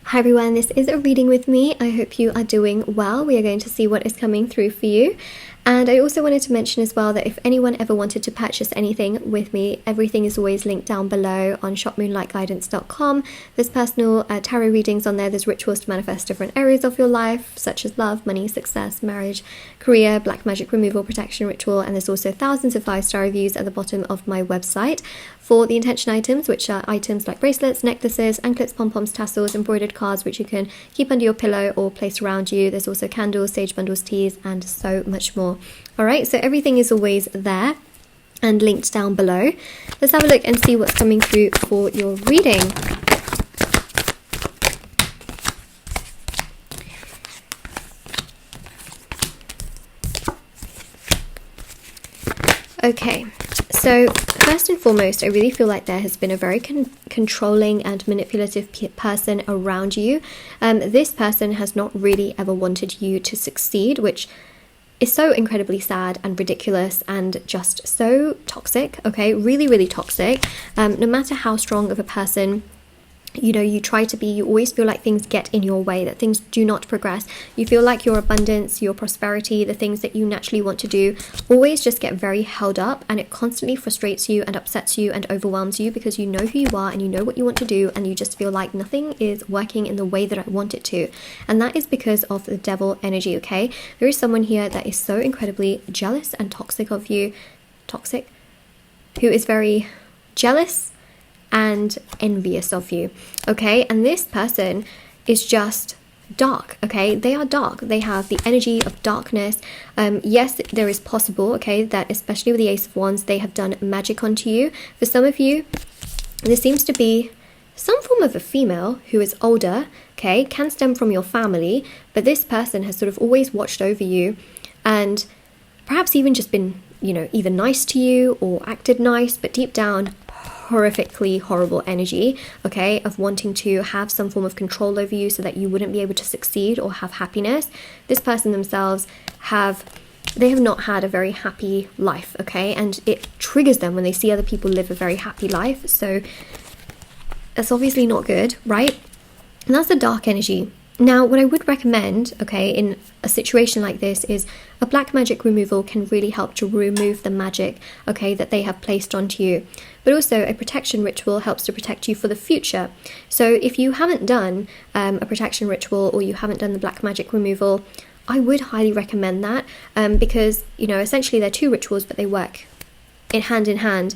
Hi everyone, this is a reading with me. I hope you are doing well. We are going to see what is coming through for you. And I also wanted to mention as well that if anyone ever wanted to purchase anything with me, everything is always linked down below on shopmoonlightguidance.com. There's personal tarot readings on there. There's rituals to manifest different areas of your life, such as love, money, success, marriage, career, black magic removal, protection ritual, and there's also thousands of 5-star reviews at the bottom of my website for the intention items, which are items like bracelets, necklaces, anklets, pom-poms, tassels, embroidered cards, which you can keep under your pillow or place around you. There's also candles, sage bundles, teas, and so much more. Alright, so everything is always there and linked down below. Let's have a look and see what's coming through for your reading. Okay, so first and foremost, I really feel like there has been a very controlling and manipulative person around you. This person has not really ever wanted you to succeed, which is so incredibly sad and ridiculous and just so toxic, okay? Really, really toxic. No matter how strong of a person you try to be, you always feel like things get in your way, that things do not progress. You feel like your abundance, your prosperity, the things that you naturally want to do always just get very held up, and it constantly frustrates you and upsets you and overwhelms you because you know who you are and you know what you want to do, and you just feel like nothing is working in the way that I want it to. And that is because of the devil energy, okay? There is someone here that is so incredibly jealous and toxic of you, who is very jealous and envious of you, okay? And this person is just dark, okay? They are dark. They have the energy of darkness. Yes, there is possible, okay, that especially with the Ace of Wands, they have done magic onto you. For some of you, there seems to be some form of a female who is older, okay, can stem from your family, but this person has sort of always watched over you and perhaps even just been, either nice to you or acted nice, but deep down, horrifically horrible energy, okay, of wanting to have some form of control over you so that you wouldn't be able to succeed or have happiness. This person themselves have not had a very happy life, okay, and it triggers them when they see other people live a very happy life, so that's obviously not good, right? And that's the dark energy. Now, what I would recommend, okay, in a situation like this is a black magic removal can really help to remove the magic, okay, that they have placed onto you. But also a protection ritual helps to protect you for the future. So if you haven't done a protection ritual or you haven't done the black magic removal, I would highly recommend that because, essentially they're two rituals, but they work in hand.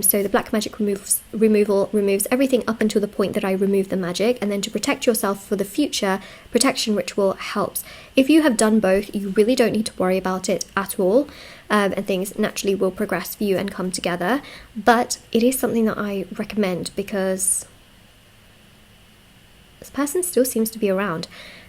So the black magic removal removes everything up until the point that I remove the magic, and then to protect yourself for the future, protection ritual helps. If you have done both, you really don't need to worry about it at all, and things naturally will progress for you and come together. But it is something that I recommend because this person still seems to be around.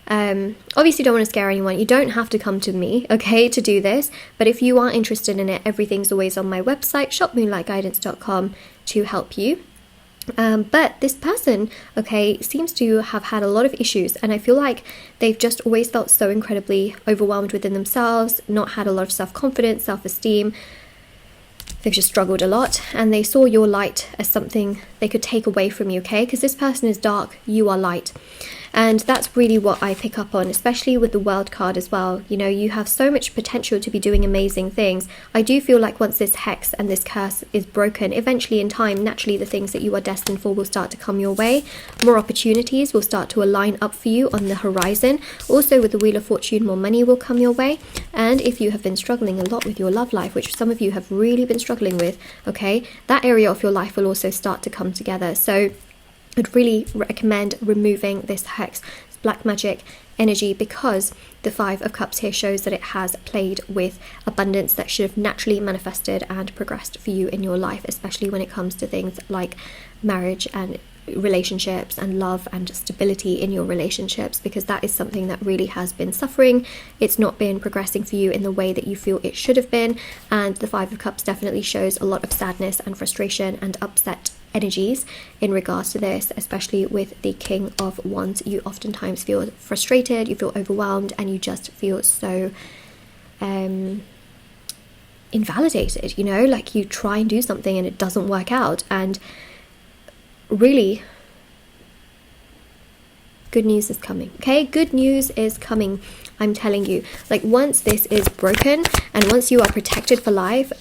Obviously don't want to scare anyone. You don't have to come to me, okay, to do this, but if you are interested in it, everything's always on my website, shopmoonlightguidance.com, to help you. But this person, okay, seems to have had a lot of issues, and I feel like they've just always felt so incredibly overwhelmed within themselves, not had a lot of self-confidence, self-esteem. They've just struggled a lot, and they saw your light as something they could take away from you, okay? Because this person is dark, you are light. And that's really what I pick up on, especially with the World card as well. You have so much potential to be doing amazing things. I do feel like once this hex and this curse is broken, eventually in time, naturally the things that you are destined for will start to come your way. More opportunities will start to align up for you on the horizon. Also with the Wheel of Fortune, more money will come your way. And if you have been struggling a lot with your love life, which some of you have really been struggling with, okay, that area of your life will also start to come together. So I'd really recommend removing this hex, this black magic energy, because the 5 of Cups here shows that it has played with abundance that should have naturally manifested and progressed for you in your life, especially when it comes to things like marriage and relationships and love and stability in your relationships, because that is something that really has been suffering. It's not been progressing for you in the way that you feel it should have been, and the 5 of Cups definitely shows a lot of sadness and frustration and upset energies in regards to this, especially with the King of Wands. You oftentimes feel frustrated, you feel overwhelmed, and you just feel so invalidated, like you try and do something and it doesn't work out, and really good news is coming, okay? Good news is coming, I'm telling you. Like, once this is broken and once you are protected for life,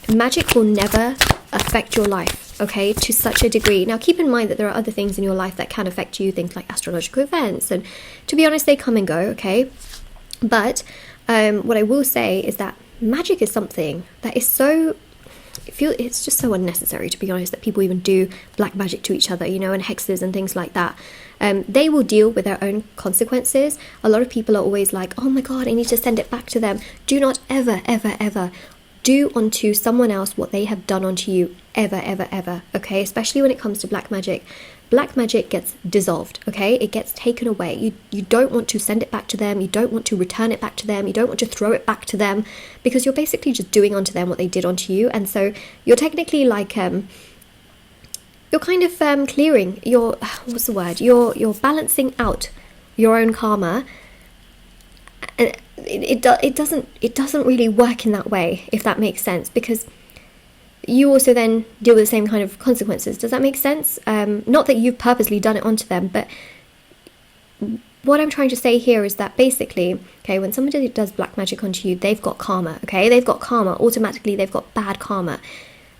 magic will never affect your life, okay, to such a degree. Now, keep in mind that there are other things in your life that can affect you, things like astrological events, and to be honest, they come and go, okay? But what I will say is that magic is something that is so... it's just so unnecessary, to be honest, that people even do black magic to each other, you know, and hexes and things like that. They will deal with their own consequences. A lot of people are always like, oh my god, I need to send it back to them. Do not ever, ever, ever do unto someone else what they have done unto you, ever, ever, ever, okay? Especially when it comes to black magic. Black magic gets dissolved, okay? It gets taken away. You don't want to send it back to them. You don't want to return it back to them. You don't want to throw it back to them, because you're basically just doing unto them what they did unto you. And so you're technically like, you're kind of clearing your, what's the word? You're balancing out your own karma. And it doesn't really work in that way, if that makes sense, because you also then deal with the same kind of consequences. Does that make sense? Not that you've purposely done it onto them, but what I'm trying to say here is that basically, okay, when somebody does black magic onto you, they've got karma, okay? They've got karma. Automatically, they've got bad karma.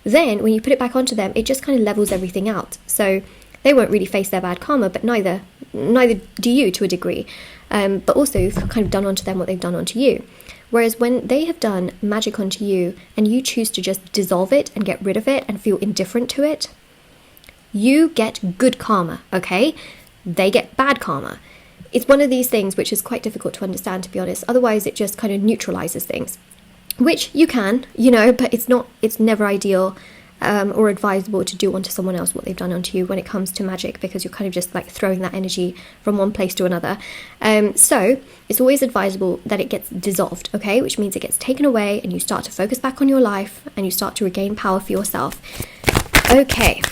Then, when you put it back onto them, it just kind of levels everything out. So they won't really face their bad karma, but neither do you, to a degree. But also, you've kind of done onto them what they've done onto you. Whereas when they have done magic onto you and you choose to just dissolve it and get rid of it and feel indifferent to it, you get good karma, okay? They get bad karma. It's one of these things which is quite difficult to understand, to be honest. Otherwise, it just kind of neutralizes things, which you can, you know, but it's never ideal or advisable to do onto someone else what they've done onto you when it comes to magic, because you're kind of just like throwing that energy from one place to another. So it's always advisable that it gets dissolved, okay, which means it gets taken away and you start to focus back on your life and you start to regain power for yourself. Okay.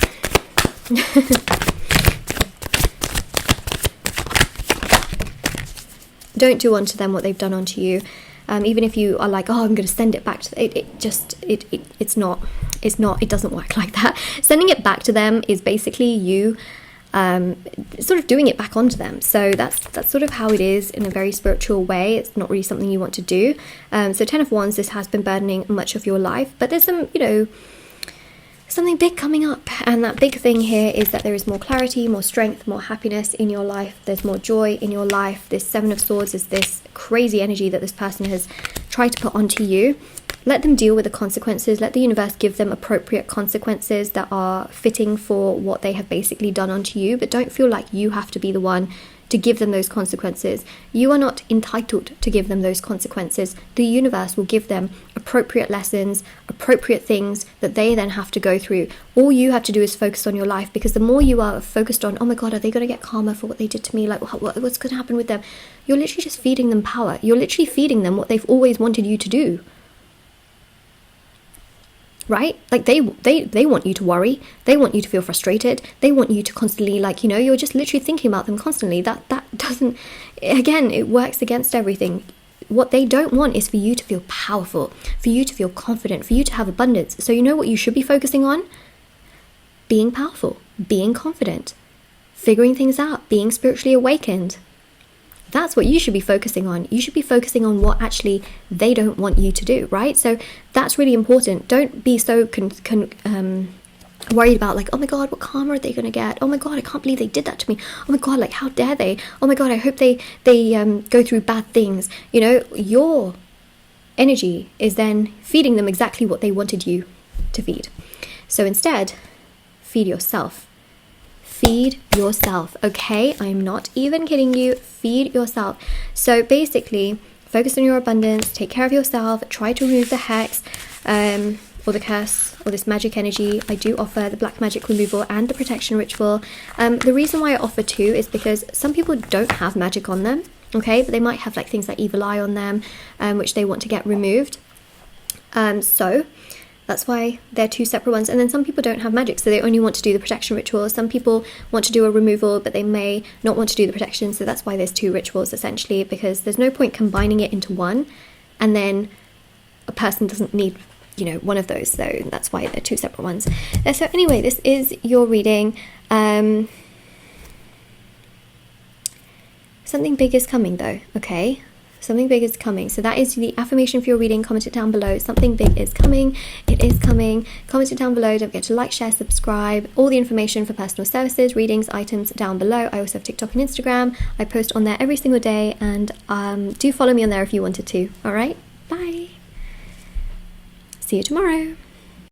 Don't do unto them what they've done unto you. Even if you are like, oh, I'm going to send it back to them, it doesn't work like that. Sending it back to them is basically you sort of doing it back onto them. So that's sort of how it is in a very spiritual way. It's not really something you want to do. So 10 of Wands, this has been burdening much of your life, but there's some, you know, something big coming up, and that big thing here is that there is more clarity, more strength, more happiness in your life. There's more joy in your life. This 7 of Swords is this crazy energy that this person has tried to put onto you. Let them deal with the consequences. Let the universe give them appropriate consequences that are fitting for what they have basically done onto you, but don't feel like you have to be the one to give them those consequences. You are not entitled to give them those consequences. The universe will give them appropriate lessons, appropriate things that they then have to go through. All you have to do is focus on your life, because the more you are focused on, oh my god, are they going to get karma for what they did to me? Like, what's going to happen with them? You're literally just feeding them power. You're literally feeding them what they've always wanted you to do. Right? Like they want you to worry. They want you to feel frustrated. They want you to constantly, like, you know, you're just literally thinking about them constantly. That doesn't, again, it works against everything. What they don't want is for you to feel powerful, for you to feel confident, for you to have abundance. So you know what you should be focusing on? Being powerful, being confident, figuring things out, being spiritually awakened. That's what you should be focusing on. You should be focusing on what actually they don't want you to do, right? So that's really important. Don't be so worried about like, oh my god, what karma are they going to get? Oh my god, I can't believe they did that to me. Oh my god, like how dare they? Oh my god, I hope they go through bad things. You know, your energy is then feeding them exactly what they wanted you to feed. So instead, feed yourself. Feed yourself, okay? I'm not even kidding you. Feed yourself. So basically, focus on your abundance, take care of yourself, try to remove the hex or the curse or this magic energy. I do offer the black magic removal and the protection ritual. The reason why I offer 2 is because some people don't have magic on them, okay? But they might have like things like evil eye on them, which they want to get removed. So that's why they're 2 separate ones. And then some people don't have magic, so they only want to do the protection ritual. Some people want to do a removal, but they may not want to do the protection. So that's why there's 2 rituals, essentially, because there's no point combining it into one, and then a person doesn't need, you know, one of those. So that's why they're 2 separate ones. So anyway, this is your reading. Something big is coming though, okay? Something big is coming. So that is the affirmation for your reading. Comment it down below. Something big is coming. It is coming. Comment it down below. Don't forget to like, share, subscribe. All the information for personal services, readings, items down below. I also have TikTok and Instagram. I post on there every single day, and do follow me on there if you wanted to. All right? Bye. See you tomorrow.